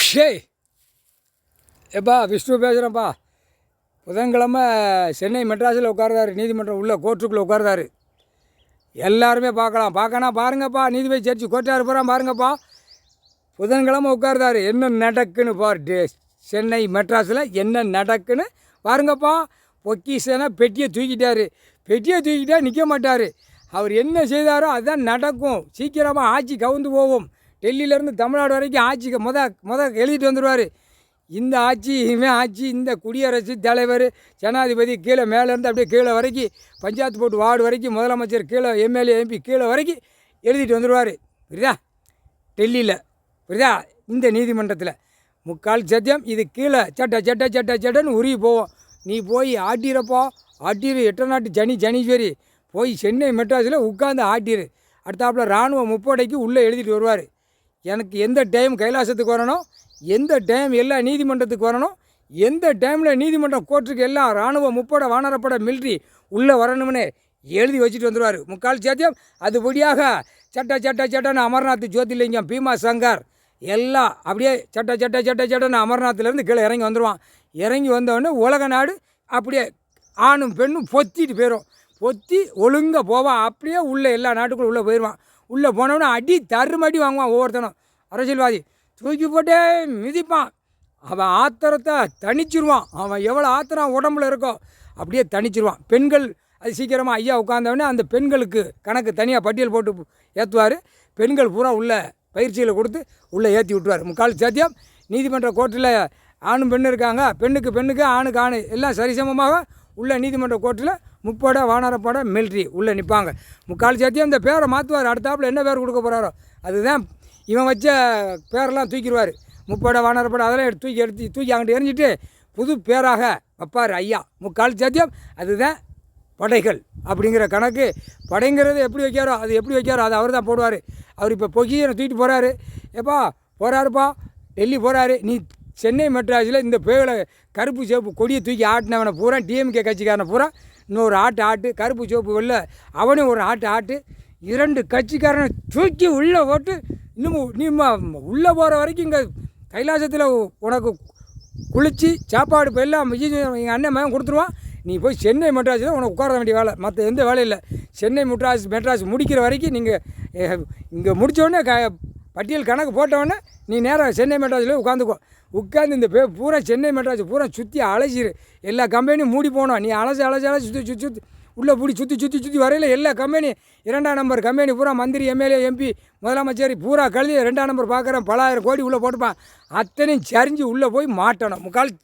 ஷே எப்பா விஷ்ணு பேசுகிறேன்ப்பா. புதன்கிழமை சென்னை மெட்ராஸில் உட்கார்றாரு, நீதிமன்றம் உள்ள கோர்ட்டுக்குள்ளே உட்கார்றாரு. எல்லாருமே பார்க்கணும் பாருங்கப்பா. நீதிபதி ஜட்ஜி கோர்ட்டார் போகிறான் பாருங்கப்பா. புதன்கிழமை உட்கார்றாரு. என்ன நடக்குன்னு பாரு, சென்னை மெட்ராஸில் என்ன நடக்குன்னு பாருங்கப்பா. பொக்கிஷனா பெட்டியை தூக்கிட்டா நிற்க மாட்டார். அவர் என்ன செய்தாரோ அதுதான் நடக்கும். சீக்கிரமாக ஆட்சி கவுந்து போவோம். டெல்லியிலேருந்து தமிழ்நாடு வரைக்கும் ஆட்சிக்கு முத எழுதிட்டு வந்துடுவார். இந்த ஆட்சி இந்த குடியரசு தலைவர் ஜனாதிபதி கீழே மேலேருந்து அப்படியே கீழே வரைக்கும், பஞ்சாயத்து போட்டு வார்டு வரைக்கும், முதலமைச்சர் கீழே, எம்எல்ஏ எம்பி கீழே வரைக்கும் எழுதிட்டு வந்துடுவார். புரியுதா? டெல்லியில் புரியுதா? இந்த நீதிமன்றத்தில் முக்கால் சத்தியம். இது கீழே சட்டன்னு உருகி போவோம். நீ போய் ஆட்டிரப்போ, ஆட்டிரு. எட்ட நாட்டு ஜனீஸ்வரி போய் சென்னை மெட்ராஸில் உட்காந்து ஆட்டிரு. அடுத்தாப்பில் இராணுவ முப்படைக்கு உள்ளே எழுதிட்டு வருவார். எனக்கு எந்த டைம் கைலாசத்துக்கு வரணும், எந்த டைம் எல்லா நீதிமன்றத்துக்கு வரணும், எந்த டைமில் நீதிமன்றம் கோர்ட்டுக்கு எல்லாம் இராணுவ முப்படை வானரப்படை மிலிட்ரி உள்ளே வரணும்னு எழுதி வச்சுட்டு வந்துடுவார். முக்கால் சாத்தியம். அதுபடியாக சட்டன்னு அமர்நாத் ஜோதிலிங்கம், பீமா சங்கர் எல்லாம் அப்படியே சட்டன்னு அமர்நாத்லேருந்து கீழே இறங்கி வந்துடுவான். இறங்கி வந்தோடனே உலக நாடு அப்படியே ஆணும் பெண்ணும் பொத்திட்டு போயிடும். பொத்தி ஒழுங்காக போவான். அப்படியே உள்ளே எல்லா நாட்டுக்குள்ளே உள்ளே போயிடுவான். உள்ளே போனவொடனே அடி தருமடி வாங்குவான். ஒவ்வொருத்தனும் அரசியல்வாதி தூக்கி போட்டே மிதிப்பான். அவன் ஆத்திரத்தை தணிச்சிருவான். அவன் எவ்வளோ ஆத்திரம் உடம்புல இருக்கோ அப்படியே தணிச்சிருவான். பெண்கள் அது சீக்கிரமாக ஐயா உட்காந்தவொடனே அந்த பெண்களுக்கு கணக்கு தனியாக பட்டியல் போட்டு ஏற்றுவார். பெண்கள் பூரா உள்ள பயிற்சிகளை கொடுத்து உள்ளே ஏற்றி விட்டுருவார். முக்கால் சத்தியம். நீதிமன்ற கோர்ட்டில் ஆணும் பெண்ணு இருக்காங்க. பெண்ணுக்கு ஆணுக்கு ஆணு எல்லாம் சரிசமமாக உள்ள நீதிமன்ற கோர்ட்டில் முப்படை வானரப்படை மிலிட்ரி உள்ளே நிற்பாங்க. முக்கால் சத்தியம். இந்த பேரை மாற்றுவார். அடுத்தாப்பில் என்ன பேர் கொடுக்க போகிறாரோ அதுதான் இவன் வச்ச பேரெல்லாம் தூக்கிடுவார். முப்படை வானரப்படை அதெல்லாம் தூக்கி அங்கிட்டு எரிஞ்சிட்டு புது பேராக வைப்பார் ஐயா. முக்கால் சத்தியம். அதுதான் படைகள் அப்படிங்கிற கணக்கு. படைங்கிறது எப்படி வைக்காரோ அது அவர் தான் போடுவார். அவர் இப்போ பொக்கிஷனை தூக்கிட்டு போகிறாரு. எப்பா போகிறாருப்பா, டெல்லி போகிறாரு. நீ சென்னை மெட்ராஸில் இந்த பேரை கருப்பு சிவப்பு கொடியை தூக்கி ஆட்டினவனை பூரா, டிஎம்கே கட்சிக்காரனை பூரா இன்னொரு ஆட்டு கருப்பு சிவப்பு வெளில அவனையும் ஒரு ஆட்டு 2 கட்சிக்காரனை தூக்கி உள்ளே போட்டு நீ உள்ளே போகிற வரைக்கும் இங்கே கைலாசத்தில் உனக்கு குளித்து சாப்பாடு இப்போ எல்லாம் எங்கள் அண்ணன் மகன் கொடுத்துருவான். நீ போய் சென்னை மெட்ராஸில் உனக்கு உட்கார வேண்டிய வேலை, மற்ற எந்த வேலையும் இல்லை. சென்னை மெட்ராஸ் முடிக்கிற வரைக்கும் நீங்கள் இங்கே முடித்தோடனே பட்டியல் கணக்கு போட்டவுடனே நீ நேராக சென்னை மெட்ராஸில் உட்காந்து இந்த பூரா சென்னை மெட்ராஸ் பூரா சுற்றி அலைச்சிரு. எல்லா கம்பெனியும் மூடி போனோம். நீ அலைச்சி சுற்றி உள்ளே பூடி சுற்றி வரையில் எல்லா கம்பெனி 2ஆம் நம்பர் கம்பெனி பூரா மந்திரி, எம்எல்ஏ, எம்பி, முதலமைச்சர் பூரா கழுதி 2ஆம் நம்பர் பார்க்குறேன், பல ஆயிரம் கோடி உள்ளே போட்டுப்பான். அத்தனையும் சரிஞ்சு உள்ளே போய் மாட்டணும். முக்கால்